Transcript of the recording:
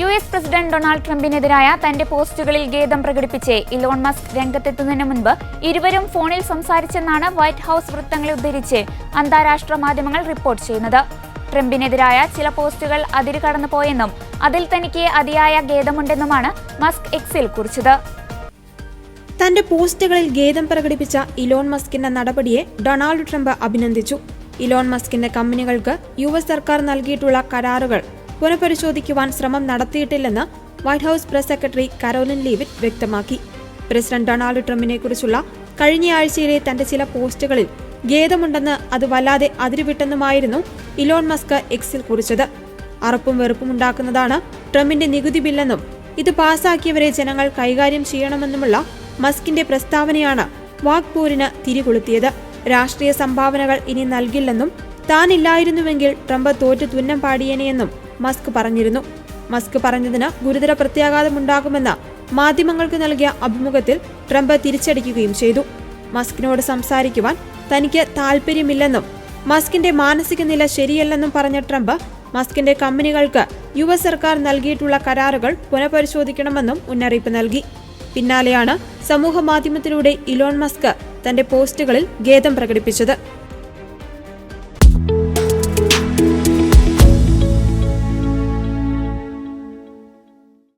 US president Donald ട്രംപിനെതിരായ തന്റെ പോസ്റ്റുകളിൽ ഖേദം പ്രകടിപ്പിച്ച് ഇലോൺ മസ്ക് രംഗത്തെത്തുന്നതിന് മുൻപ് ഇരുവരും ഫോണിൽ സംസാരിച്ചെന്നാണ് വൈറ്റ് ഹൌസ് വൃത്തങ്ങളെ ഉദ്ധരിച്ച് അന്താരാഷ്ട്ര മാധ്യമങ്ങൾ റിപ്പോർട്ട് ചെയ്യുന്നത്. ട്രംപിനെതിരായ ചില പോസ്റ്റുകൾ അതിരുകടന്നു പോയെന്നും അതിൽ തനിക്ക് അതിയായ ഖേദമുണ്ടെന്നുമാണ് മസ്ക് എക്സിൽ കുറിച്ചത്. തന്റെ പോസ്റ്റുകളിൽ ഖേദം പ്രകടിപ്പിച്ച ഇലോൺ മസ്കിന്റെ നടപടിയെ ഡൊണാൾഡ് ട്രംപ് അഭിനന്ദിച്ചു. ഇലോൺ മസ്കിന്റെ കമ്പനികൾക്ക് യുഎസ് സർക്കാർ നൽകിയിട്ടുള്ള കരാറുകൾ പുനഃപരിശോധിക്കുവാൻ ശ്രമം നടത്തിയിട്ടില്ലെന്ന് White House press secretary Karoline Leavitt വ്യക്തമാക്കി. പ്രസിഡന്റ് ഡൊണാൾഡ് ട്രംപിനെക്കുറിച്ചുള്ള കഴിഞ്ഞയാഴ്ചയിലെ തന്റെ ചില പോസ്റ്റുകളിൽ ഖേദമുണ്ടെന്ന് അത് വല്ലാതെ അതിരുവിട്ടെന്നുമായിരുന്നു ഇലോൺ മസ്ക് എക്സിൽ കുറിച്ചത്. അറപ്പും വെറുപ്പും ഉണ്ടാക്കുന്നതാണ് ട്രംപിന്റെ നികുതി ബില്ലെന്നും ഇത് പാസാക്കിയവരെ ജനങ്ങൾ കൈകാര്യം ചെയ്യണമെന്നുമുള്ള മസ്കിന്റെ പ്രസ്താവനയാണ് വാക്പോരിന് തിരികൊളുത്തിയത്. രാഷ്ട്രീയ സംഭാവനകൾ ഇനി നൽകില്ലെന്നും താനില്ലായിരുന്നുവെങ്കിൽ ട്രംപ് തോറ്റു തുന്നം പാടിയേനെയെന്നും മസ്ക് പറഞ്ഞിരുന്നു. മസ്ക് പറഞ്ഞതിന് ഗുരുതര പ്രത്യാഘാതമുണ്ടാകുമെന്ന് മാധ്യമങ്ങൾക്ക് നൽകിയ അഭിമുഖത്തിൽ ട്രംപ് തിരിച്ചടിക്കുകയും ചെയ്തു. മസ്കിനോട് സംസാരിക്കുവാൻ തനിക്ക് താൽപര്യമില്ലെന്നും മസ്കിന്റെ മാനസിക നില ശരിയല്ലെന്നും പറഞ്ഞ ട്രംപ് മസ്കിന്റെ കമ്പനികൾക്ക് യുഎസ് സർക്കാർ നൽകിയിട്ടുള്ള കരാറുകൾ പുനഃപരിശോധിക്കണമെന്നും മുന്നറിയിപ്പ് നൽകി. പിന്നാലെയാണ് സമൂഹ മാധ്യമത്തിലൂടെ ഇലോൺ മസ്ക് തന്റെ പോസ്റ്റുകളിൽ ഖേദം പ്രകടിപ്പിച്ചത്.